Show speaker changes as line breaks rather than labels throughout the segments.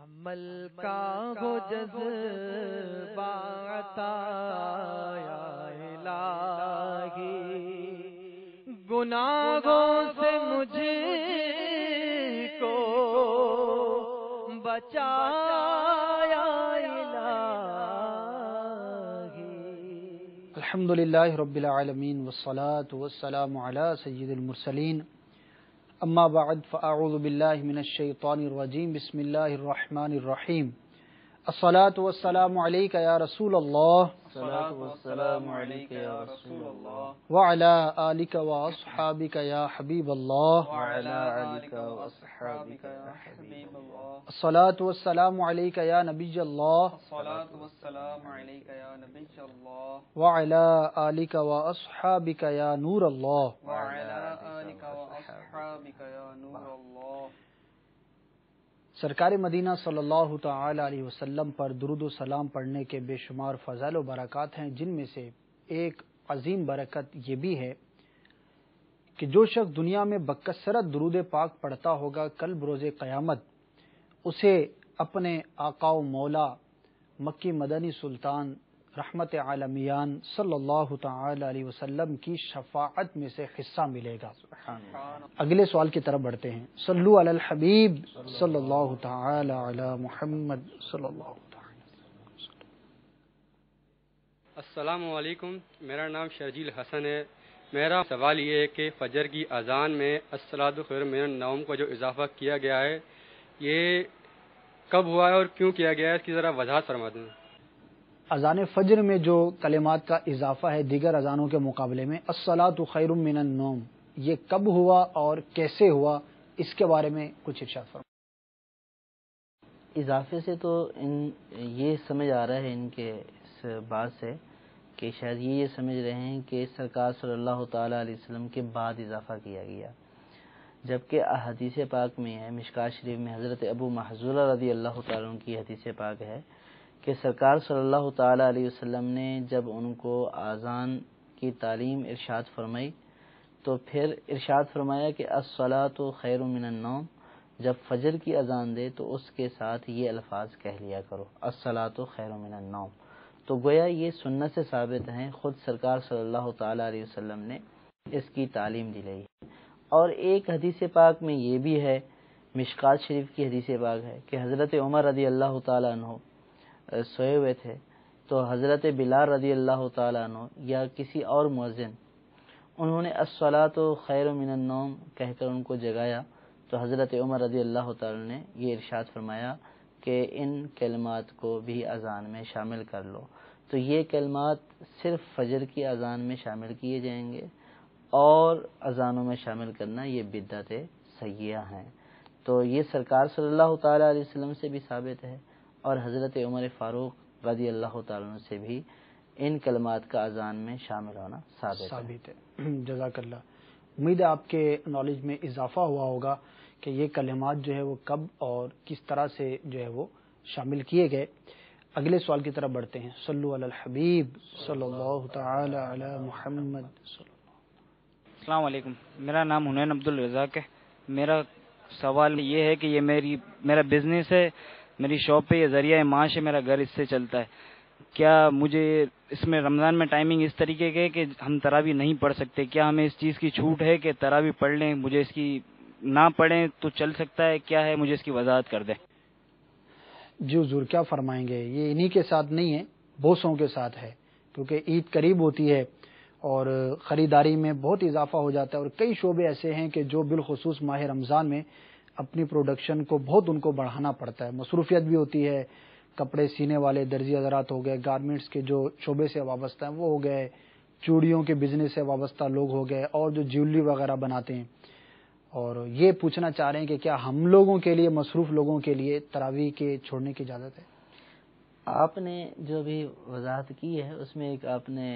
عمل کا ہو جذبہ عطا یا الہی، گناہوں سے مجھ کو بچا یا الہی۔
الحمدللہ رب العالمین والصلاة والسلام علی سید المرسلین، اما بعد فاعوذ باللہ من الشیطان الرجیم، بسم اللہ الرحمن الرحیم۔ الصلاة والسلام علیک یا رسول اللہ،
والسلام علیک یا رسول اللہ،
وعلی آلک واصحابک یا حبیب اللہ،
وعلی آلک واصحابک یا حبیب اللہ،
الصلاة والسلام علیک یا نبی اللہ،
الصلاۃ والسلام علیک یا نبی اللہ،
وعلی آلک واصحابک یا نور اللہ۔
وعلی آلک واصحابک یا نور اللہ۔
سرکار مدینہ صلی اللہ تعالی علیہ وسلم پر درود و سلام پڑھنے کے بے شمار فضائل و برکات ہیں، جن میں سے ایک عظیم برکت یہ بھی ہے کہ جو شخص دنیا میں بکثرت درود پاک پڑھتا ہوگا، کل بروز قیامت اسے اپنے آقا و مولا مکی مدنی سلطان رحمت عالمیان صلی اللہ تعالی علیہ وسلم کی شفاعت میں سے حصہ ملے گا۔ اگلے سوال کی طرف بڑھتے ہیں۔ صلو علی الحبیب صلی اللہ تعالی علی محمد صلی اللہ تعالی۔
السلام علیکم، میرا نام شرجیل حسن ہے۔ میرا سوال یہ ہے کہ فجر کی اذان میں الصلاۃ خیر من النوم کا جو اضافہ کیا گیا ہے، یہ کب ہوا ہے اور کیوں کیا گیا ہے، اس کی ذرا وضاحت فرما دیں۔
اذان فجر میں جو کلمات کا اضافہ ہے دیگر اذانوں کے مقابلے میں، الصلاۃ خیر من النوم، یہ کب ہوا اور کیسے ہوا، اس کے بارے میں کچھ ارشاد فرمائیں۔
اضافے سے تو یہ سمجھ آ رہا ہے ان کے اس بات سے کہ شاید یہ سمجھ رہے ہیں کہ سرکار صلی اللہ تعالیٰ علیہ وسلم کے بعد اضافہ کیا گیا، جبکہ حدیث پاک میں ہے، مشکوٰۃ شریف میں حضرت ابو محذورہ رضی اللہ تعالیٰ عنہ کی حدیث پاک ہے کہ سرکار صلی اللہ تعالیٰ علیہ وسلم نے جب ان کو اذان کی تعلیم ارشاد فرمائی تو پھر ارشاد فرمایا کہ الصلاۃ خیر من النوم، جب فجر کی اذان دے تو اس کے ساتھ یہ الفاظ کہہ لیا کرو، الصلاۃ خیر من النوم۔ تو گویا یہ سنت سے ثابت ہیں، خود سرکار صلی اللہ تعالیٰ علیہ وسلم نے اس کی تعلیم دلائی۔ اور ایک حدیث پاک میں یہ بھی ہے، مشکوٰۃ شریف کی حدیث پاک ہے کہ حضرت عمر رضی اللہ تعالیٰ عنہ سوئے ہوئے تھے تو حضرت بلال رضی اللہ تعالیٰ عنہ یا کسی اور مؤذن، انہوں نے الصلاۃ خیر من النوم کہہ کر ان کو جگایا تو حضرت عمر رضی اللہ تعالیٰ نے یہ ارشاد فرمایا کہ ان کلمات کو بھی اذان میں شامل کر لو۔ تو یہ کلمات صرف فجر کی اذان میں شامل کیے جائیں گے، اور اذانوں میں شامل کرنا یہ بدعت سیئہ ہیں۔ تو یہ سرکار صلی اللہ تعالیٰ علیہ وسلم سے بھی ثابت ہے اور حضرت عمر فاروق رضی اللہ تعالیٰ عنہ سے بھی ان کلمات کا اذان میں شامل ہونا ثابت ہے۔
جزاک اللہ۔ امید ہے آپ کے نالج میں اضافہ ہوا ہوگا کہ یہ کلمات جو ہے وہ کب اور کس طرح سے جو ہے وہ شامل کیے گئے۔ اگلے سوال کی طرف بڑھتے ہیں۔ صلو علی الحبیب صلی اللہ تعالی علی محمد صلی اللہ۔
السلام علیکم، میرا نام حنین عبدالرزاق ہے۔ میرا سوال یہ ہے کہ یہ میرا بزنس ہے، میری شاپ پہ یہ ذریعہ معاش ہے، میرا گھر اس سے چلتا ہے۔ کیا مجھے اس میں رمضان میں ٹائمنگ اس طریقے کے کہ ہم تراویح نہیں پڑھ سکتے، کیا ہمیں اس چیز کی چھوٹ ہے کہ تراویح پڑھ لیں، مجھے اس کی نہ پڑھیں تو چل سکتا ہے، کیا ہے مجھے اس کی وضاحت کر دیں۔
جی حضور، کیا فرمائیں گے؟ یہ انہی کے ساتھ نہیں ہے، بہتوں کے ساتھ ہے، کیونکہ عید قریب ہوتی ہے اور خریداری میں بہت اضافہ ہو جاتا ہے، اور کئی شعبے ایسے ہیں کہ جو بالخصوص ماہ رمضان میں اپنی پروڈکشن کو بہت ان کو بڑھانا پڑتا ہے، مصروفیت بھی ہوتی ہے۔ کپڑے سینے والے درزی حضرات ہو گئے، گارمنٹس کے جو شعبے سے وابستہ ہیں وہ ہو گئے، چوڑیوں کے بزنس سے وابستہ لوگ ہو گئے، اور جو جیولری وغیرہ بناتے ہیں، اور یہ پوچھنا چاہ رہے ہیں کہ کیا ہم لوگوں کے لیے، مصروف لوگوں کے لیے تراویح کے چھوڑنے کی اجازت ہے؟
آپ نے جو بھی وضاحت کی ہے اس میں ایک آپ نے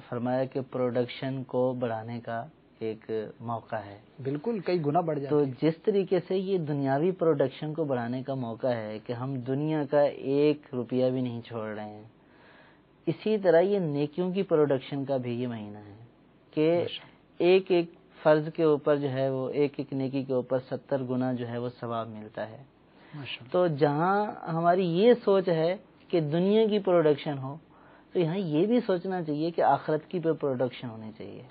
فرمایا کہ پروڈکشن کو بڑھانے کا ایک موقع ہے،
بالکل، کئی گنا بڑھ جاتا
تو
ہے۔
جس طریقے سے یہ دنیاوی پروڈکشن کو بڑھانے کا موقع ہے کہ ہم دنیا کا 1 روپیہ بھی نہیں چھوڑ رہے ہیں، اسی طرح یہ نیکیوں کی پروڈکشن کا بھی یہ مہینہ ہے کہ ایک فرض کے اوپر جو ہے وہ ایک نیکی کے اوپر 70 گنا جو ہے وہ ثواب ملتا ہے۔ تو جہاں ہماری یہ سوچ ہے کہ دنیا کی پروڈکشن ہو، تو یہاں یہ بھی سوچنا چاہیے کہ آخرت کی پروڈکشن ہونی چاہیے.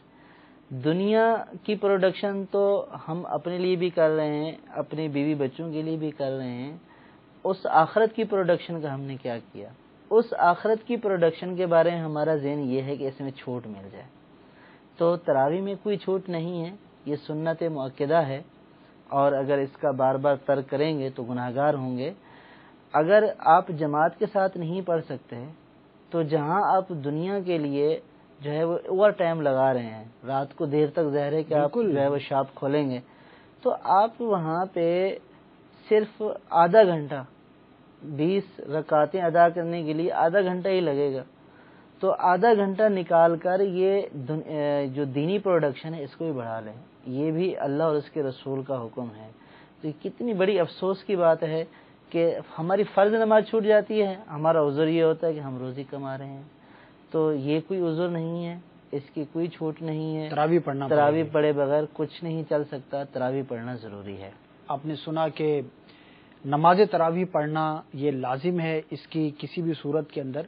دنیا کی پروڈکشن تو ہم اپنے لیے بھی کر رہے ہیں، اپنے بیوی بچوں کے لیے بھی کر رہے ہیں. اس آخرت کی پروڈکشن کا ہم نے کیا کیا؟ اس آخرت کی پروڈکشن کے بارے میں ہمارا ذہن یہ ہے کہ اس میں چھوٹ مل جائے. تو تراویح میں کوئی چھوٹ نہیں ہے، یہ سنت مؤکدہ ہے، اور اگر اس کا بار بار ترک کریں گے تو گناہگار ہوں گے. اگر آپ جماعت کے ساتھ نہیں پڑھ سکتے تو جہاں آپ دنیا کے لیے جو ہے وہ اوور ٹائم لگا رہے ہیں، رات کو دیر تک ظاہر ہے کہ آپ جو ہے وہ شاپ کھولیں گے، تو آپ وہاں پہ صرف آدھا گھنٹہ 20 رکعتیں ادا کرنے کے لیے آدھا گھنٹہ ہی لگے گا. تو آدھا گھنٹہ نکال کر یہ جو دینی پروڈکشن ہے اس کو بھی بڑھا لیں. یہ بھی اللہ اور اس کے رسول کا حکم ہے. تو یہ کتنی بڑی افسوس کی بات ہے کہ ہماری فرض نماز چھوٹ جاتی ہے، ہمارا عذر یہ ہوتا ہے کہ ہم روزی کما رہے ہیں. تو یہ کوئی عذر نہیں ہے، اس کی کوئی چھوٹ نہیں ہے. تراویح پڑھے بغیر کچھ نہیں چل سکتا، تراویح پڑھنا ضروری ہے. آپ نے سنا کہ
نماز تراویح پڑھنا یہ لازم ہے، اس کی کسی بھی صورت کے اندر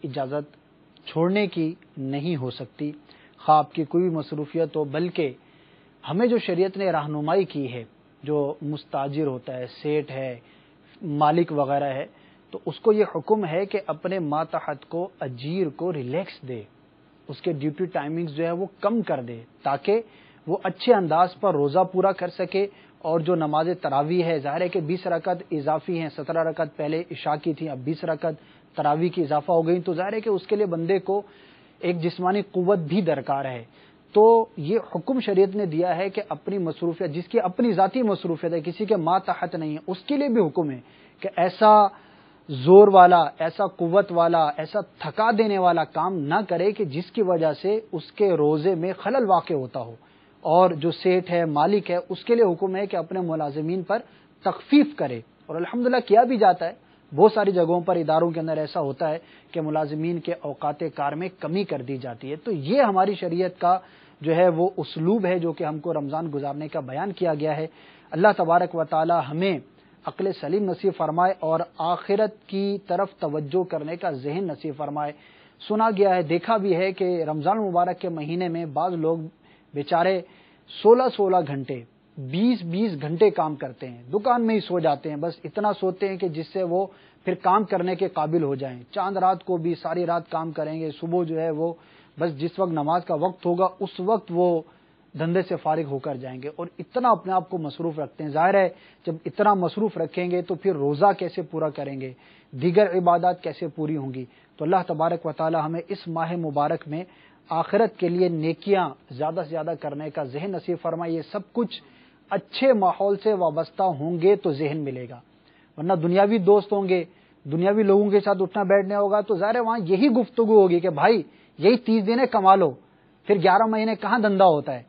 اجازت چھوڑنے کی نہیں ہو سکتی، خواہ آپ کی کوئی بھی مصروفیت ہو. بلکہ ہمیں جو شریعت نے رہنمائی کی ہے، جو مستاجر ہوتا ہے، سیٹ ہے، مالک وغیرہ ہے، تو اس کو یہ حکم ہے کہ اپنے ماتحت کو، اجیر کو ریلیکس دے، اس کے ڈیوٹی ٹائمنگز جو ہے وہ کم کر دے، تاکہ وہ اچھے انداز پر روزہ پورا کر سکے. اور جو نماز تراویح ہے، ظاہر ہے کہ 20 رکعت اضافی ہیں، 17 رکعت پہلے عشاء کی تھیں، اب 20 رکعت تراویح کی اضافہ ہو گئی، تو ظاہر ہے کہ اس کے لیے بندے کو ایک جسمانی قوت بھی درکار ہے. تو یہ حکم شریعت نے دیا ہے کہ اپنی مصروفیت، جس کی اپنی ذاتی مصروفیت ہے، کسی کے ماتحت نہیں ہے، اس کے لیے بھی حکم ہے کہ ایسا زور والا، ایسا قوت والا، ایسا تھکا دینے والا کام نہ کرے کہ جس کی وجہ سے اس کے روزے میں خلل واقع ہوتا ہو. اور جو سیٹ ہے، مالک ہے، اس کے لیے حکم ہے کہ اپنے ملازمین پر تخفیف کرے. اور الحمدللہ کیا بھی جاتا ہے، بہت ساری جگہوں پر، اداروں کے اندر ایسا ہوتا ہے کہ ملازمین کے اوقات کار میں کمی کر دی جاتی ہے. تو یہ ہماری شریعت کا جو ہے وہ اسلوب ہے جو کہ ہم کو رمضان گزارنے کا بیان کیا گیا ہے. اللہ تبارک و تعالی ہمیں عقل سلیم نصیب فرمائے اور آخرت کی طرف توجہ کرنے کا ذہن نصیب فرمائے. سنا گیا ہے، دیکھا بھی ہے کہ رمضان مبارک کے مہینے میں بعض لوگ بیچارے 16 گھنٹے 20 گھنٹے کام کرتے ہیں، دکان میں ہی سو جاتے ہیں، بس اتنا سوتے ہیں کہ جس سے وہ پھر کام کرنے کے قابل ہو جائیں. چاند رات کو بھی ساری رات کام کریں گے، صبح جو ہے وہ بس جس وقت نماز کا وقت ہوگا اس وقت وہ دھندے سے فارغ ہو کر جائیں گے، اور اتنا اپنے آپ کو مصروف رکھتے ہیں. ظاہر ہے جب اتنا مصروف رکھیں گے تو پھر روزہ کیسے پورا کریں گے، دیگر عبادات کیسے پوری ہوں گی. تو اللہ تبارک و تعالی ہمیں اس ماہ مبارک میں آخرت کے لیے نیکیاں زیادہ سے زیادہ کرنے کا ذہن نصیب فرمائے. یہ سب کچھ اچھے ماحول سے وابستہ ہوں گے تو ذہن ملے گا، ورنہ دنیاوی دوست ہوں گے، دنیاوی لوگوں کے ساتھ اٹھنا بیٹھنے ہوگا تو ظاہر ہے وہاں یہی گفتگو ہوگی کہ بھائی یہی 30 دن کما لو، پھر 11 مہینے کہاں دھندا ہوتا ہے.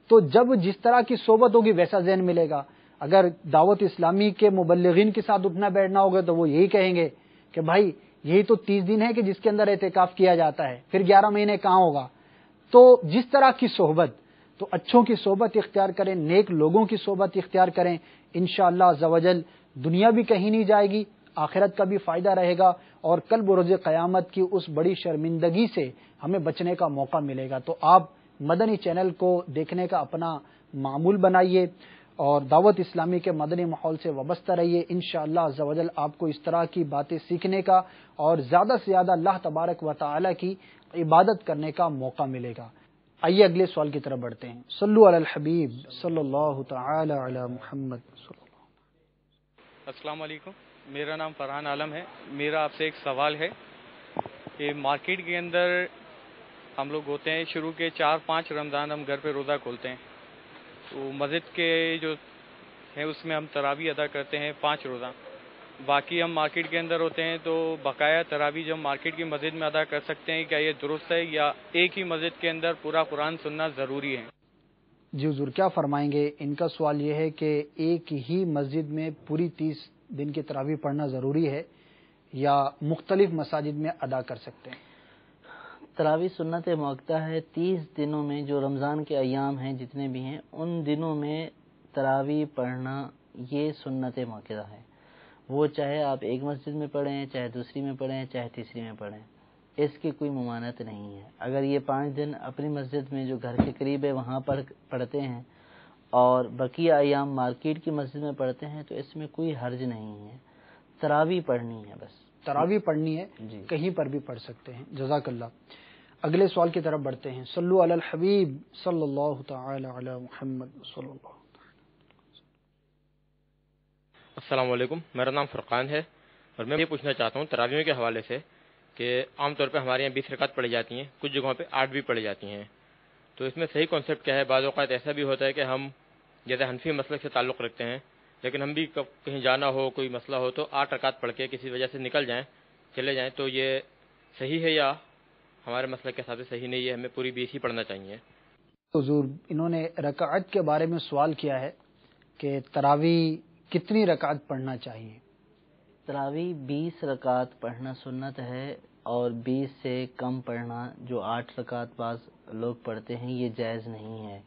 تو جب جس طرح کی صحبت ہوگی ویسا ذہن ملے گا. اگر دعوت اسلامی کے مبلغین کے ساتھ اٹھنا بیٹھنا ہوگا تو وہ یہی کہیں گے کہ بھائی یہی تو 30 دن ہے کہ جس کے اندر اعتکاف کیا جاتا ہے، پھر 11 مہینے کہاں ہوگا. تو جس طرح کی صحبت، تو اچھوں کی صحبت اختیار کریں، نیک لوگوں کی صحبت اختیار کریں. انشاءاللہ عز و جل دنیا بھی کہیں نہیں جائے گی، آخرت کا بھی فائدہ رہے گا، اور کل بروز قیامت کی اس بڑی شرمندگی سے ہمیں بچنے کا موقع ملے گا. تو آپ مدنی چینل کو دیکھنے کا اپنا معمول بنائیے اور دعوت اسلامی کے مدنی ماحول سے وابستہ رہیے. انشاءاللہ عز و جل آپ کو اس طرح کی باتیں سیکھنے کا اور زیادہ سے زیادہ اللہ تبارک و تعالی کی عبادت کرنے کا موقع ملے گا. آئیے اگلے سوال کی طرف بڑھتے ہیں. صلو علی الحبیب صلی اللہ تعالی علی محمد.
السلام علیکم، میرا نام فرحان عالم ہے. میرا آپ سے ایک سوال ہے کہ مارکیٹ کے اندر ہم لوگ ہوتے ہیں، شروع کے 4-5 رمضان ہم گھر پہ روزہ کھولتے ہیں، تو مسجد کے جو ہے اس میں ہم تراویح ادا کرتے ہیں 5 روزہ. باقی ہم مارکیٹ کے اندر ہوتے ہیں تو بقایا تراویح جو ہم مارکیٹ کی مسجد میں ادا کر سکتے ہیں، کیا یہ درست ہے یا ایک ہی مسجد کے اندر پورا قرآن سننا ضروری ہے؟
جی حضور کیا فرمائیں گے؟ ان کا سوال یہ ہے کہ ایک ہی مسجد میں پوری 30 دن کی تراویح پڑھنا ضروری ہے یا مختلف مساجد میں ادا کر سکتے ہیں؟
تراویح سنت موقع ہے. 30 دنوں میں جو رمضان کے ایام ہیں جتنے بھی ہیں ان دنوں میں تراویح پڑھنا یہ سنت موقع ہے. وہ چاہے آپ ایک مسجد میں پڑھیں، چاہے دوسری میں پڑھیں، چاہے تیسری میں پڑھیں، اس کی کوئی ممانعت نہیں ہے۔ اگر یہ 5 دن اپنی مسجد میں جو گھر کے قریب ہے وہاں پڑھتے ہیں اور بقیہ ایام مارکیٹ کی مسجد میں پڑھتے ہیں تو اس میں کوئی حرج نہیں ہے۔ تراویح پڑھنی ہے، بس
تراویح پڑھنی ہے،
جی،
کہیں پر بھی پڑھ سکتے ہیں۔ جزاک اللہ۔ اگلے سوال کی طرف بڑھتے ہیں۔ صلو علی الحبیب صلی اللہ تعالی علی محمد صلی اللہ۔
السلام علیکم، میرا نام فرقان ہے اور میں یہ پوچھنا چاہتا ہوں تراویح کے حوالے سے کہ عام طور پہ ہمارے یہاں 20 رکعت پڑھی جاتی ہیں، کچھ جگہوں پہ 8 بھی پڑھی جاتی ہیں، تو اس میں صحیح کانسیپٹ کیا ہے؟ بعض اوقات ایسا بھی ہوتا ہے کہ ہم جیسے حنفی مسلک سے تعلق رکھتے ہیں لیکن ہم بھی کہیں جانا ہو، کوئی مسئلہ ہو تو 8 رکعت پڑھ کے کسی وجہ سے نکل جائیں، چلے جائیں، تو یہ صحیح ہے یا ہمارے مسلک کے حساب سے صحیح نہیں ہے، ہمیں پوری 20 ہی پڑھنا چاہیے؟
حضور، انہوں نے رکعت کے بارے میں سوال کیا ہے کہ تراویح کتنی رکعت پڑھنا چاہیے؟
تراویح 20 رکعت پڑھنا سنت ہے اور 20 سے کم پڑھنا جو 8 رکعت بعض لوگ پڑھتے ہیں یہ جائز نہیں ہے،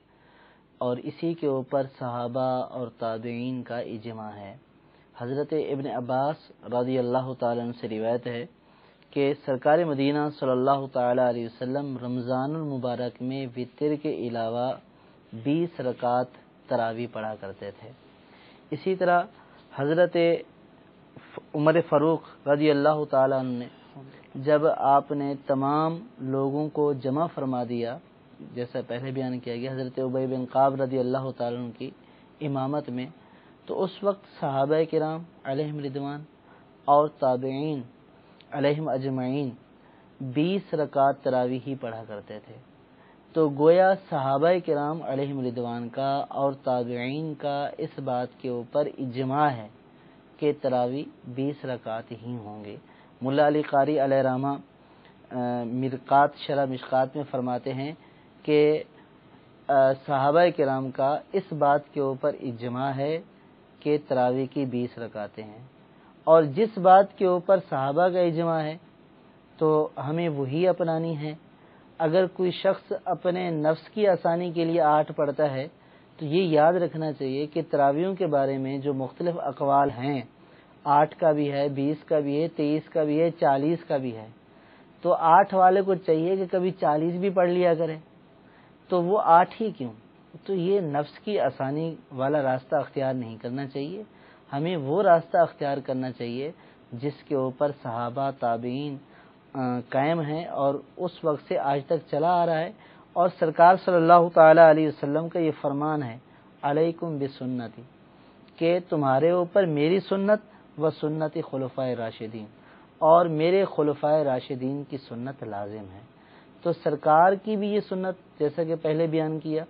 اور اسی کے اوپر صحابہ اور تابعین کا اجماع ہے۔ حضرت ابن عباس رضی اللہ تعالیٰ عنہ سے روایت ہے کہ سرکار مدینہ صلی اللہ تعالی علیہ وسلم رمضان المبارک میں وتر کے علاوہ 20 رکعت تراویح پڑھا کرتے تھے۔ اسی طرح حضرت عمر فاروق رضی اللہ تعالیٰ عنہ نے جب آپ نے تمام لوگوں کو جمع فرما دیا، جیسا پہلے بیان کیا گیا، حضرت ابی بن کعب رضی اللہ تعالیٰ عنہ کی امامت میں، تو اس وقت صحابہ کرام علیہم رضوان اور تابعین علیہم اجمعین 20 رکعت تراویح ہی پڑھا کرتے تھے۔ تو گویا صحابہ کرام علیہم رضوان کا اور تابعین کا اس بات کے اوپر اجماع ہے کہ تراویح 20 رکعت ہی ہوں گے۔ ملا علی قاری علیہ رحمہ مرقات شرح مشکات میں فرماتے ہیں کہ صحابہ کرام کا اس بات کے اوپر اجماع ہے کہ تراویح کی 20 رکعتیں ہیں، اور جس بات کے اوپر صحابہ کا اجماع ہے تو ہمیں وہی اپنانی ہے۔ اگر کوئی شخص اپنے نفس کی آسانی کے لیے 8 پڑھتا ہے تو یہ یاد رکھنا چاہیے کہ تراویحوں کے بارے میں جو مختلف اقوال ہیں، 8 کا بھی ہے، 20 کا بھی ہے، 23 کا بھی ہے، 40 کا بھی ہے، تو 8 والے کو چاہیے کہ کبھی 40 بھی پڑھ لیا کرے، تو وہ 8 ہی کیوں؟ تو یہ نفس کی آسانی والا راستہ اختیار نہیں کرنا چاہیے، ہمیں وہ راستہ اختیار کرنا چاہیے جس کے اوپر صحابہ تابعین قائم ہیں اور اس وقت سے آج تک چلا آ رہا ہے، اور سرکار صلی اللہ تعالی علیہ وسلم کا یہ فرمان ہے علیکم بسنتی، کہ تمہارے اوپر میری سنت و سنت خلفائے راشدین، اور میرے خلفائے راشدین کی سنت لازم ہے۔ تو سرکار کی بھی یہ سنت، جیسا کہ پہلے بیان کیا،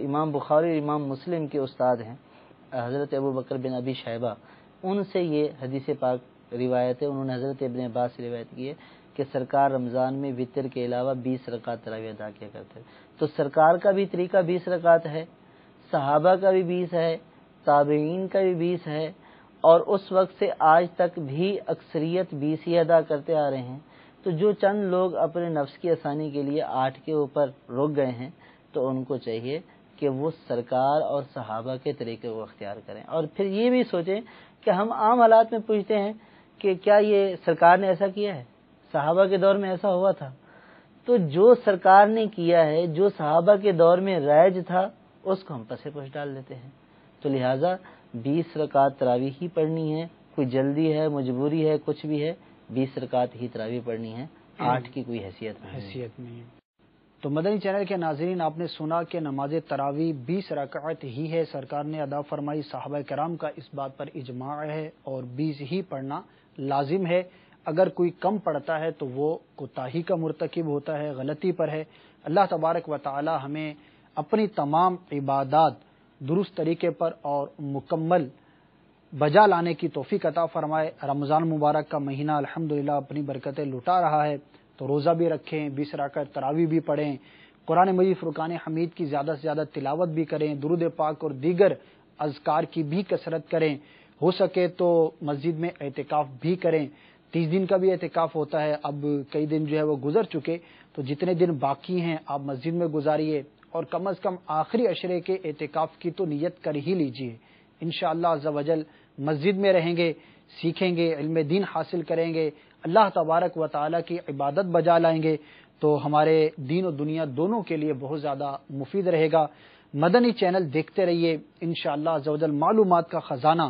امام بخاری اور امام مسلم کے استاد ہیں حضرت ابو بکر بن ابی شیبہ، ان سے یہ حدیث پاک روایت ہے، انہوں نے حضرت ابن عباس سے روایت کی ہے کہ سرکار رمضان میں وتر کے علاوہ 20 رکعت تراویح ادا کیا کرتے ہیں۔ تو سرکار کا بھی طریقہ 20 رکعت ہے، صحابہ کا بھی 20 ہے، تابعین کا بھی 20 ہے، اور اس وقت سے آج تک بھی اکثریت 20 ہی ادا کرتے آ رہے ہیں۔ تو جو چند لوگ اپنے نفس کی آسانی کے لیے 8 کے اوپر رک گئے ہیں تو ان کو چاہیے کہ وہ سرکار اور صحابہ کے طریقے کو اختیار کریں، اور پھر یہ بھی سوچیں کہ ہم عام حالات میں پوچھتے ہیں کہ کیا یہ سرکار نے ایسا کیا ہے؟ صحابہ کے دور میں ایسا ہوا تھا؟ تو جو سرکار نے کیا ہے، جو صحابہ کے دور میں رائج تھا، اس کو ہم پس پش ڈال لیتے ہیں۔ تو لہٰذا 20 رکعت تراویح ہی پڑھنی ہے، کوئی جلدی ہے، مجبوری ہے، کچھ بھی ہے، 20 رکعت ہی تراویح پڑھنی ہے، 8 کی کوئی حیثیت نہیں۔
تو مدنی چینل کے ناظرین، آپ نے سنا کہ نماز تراویح 20 رکعت ہی ہے، سرکار نے ادا فرمائی، صحابہ کرام کا اس بات پر اجماع ہے اور 20 ہی پڑھنا لازم ہے۔ اگر کوئی کم پڑھتا ہے تو وہ کوتاہی کا مرتکب ہوتا ہے، غلطی پر ہے۔ اللہ تبارک و تعالی ہمیں اپنی تمام عبادات درست طریقے پر اور مکمل بجا لانے کی توفیق عطا فرمائے۔ رمضان مبارک کا مہینہ الحمدللہ اپنی برکتیں لٹا رہا ہے، تو روزہ بھی رکھیں، 20 رکعت تراویح بھی پڑھیں، قرآن مجید فرقان حمید کی زیادہ سے زیادہ تلاوت بھی کریں، درود پاک اور دیگر اذکار کی بھی کثرت کریں، ہو سکے تو مسجد میں اعتکاف بھی کریں۔ 30 دن کا بھی اعتکاف ہوتا ہے، اب کئی دن جو ہے وہ گزر چکے، تو جتنے دن باقی ہیں آپ مسجد میں گزاریے، اور کم از کم آخری عشرے کے اعتکاف کی تو نیت کر ہی لیجیے۔ انشاءاللہ عز و جل مسجد میں رہیں گے، سیکھیں گے، علم دین حاصل کریں گے، اللہ تبارک و تعالی کی عبادت بجا لائیں گے تو ہمارے دین و دنیا دونوں کے لیے بہت زیادہ مفید رہے گا۔ مدنی چینل دیکھتے رہیے، انشاءاللہ عز و جل معلومات کا خزانہ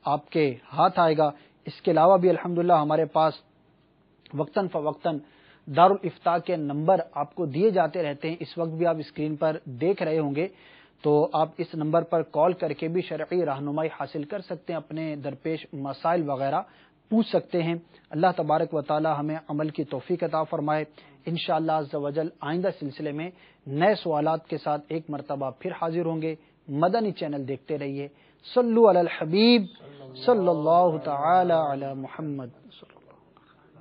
آپ کے ہاتھ آئے گا۔ اس کے علاوہ بھی الحمدللہ ہمارے پاس وقتاً فوقتاً دارالافتاء کے نمبر آپ کو دیے جاتے رہتے ہیں۔ اس وقت بھی آپ اسکرین پر دیکھ رہے ہوں گے، تو آپ اس نمبر پر کال کر کے بھی شرعی رہنمائی حاصل کر سکتے ہیں، اپنے درپیش مسائل وغیرہ پوچھ سکتے ہیں۔ اللہ تبارک و تعالی ہمیں عمل کی توفیق عطا فرمائے۔ انشاءاللہ عز و جل آئندہ سلسلے میں نئے سوالات کے ساتھ ایک مرتبہ پھر حاضر ہوں گے۔ مدنی چینل دیکھتے رہیے۔ صلو علی الحبیب صلی اللہ تعالی علی محمد۔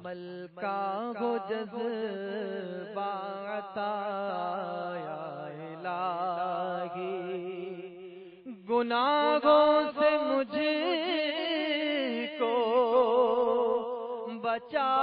ملکہ ہو جذبات یا الہی، گناہوں سے مجھ کو بچا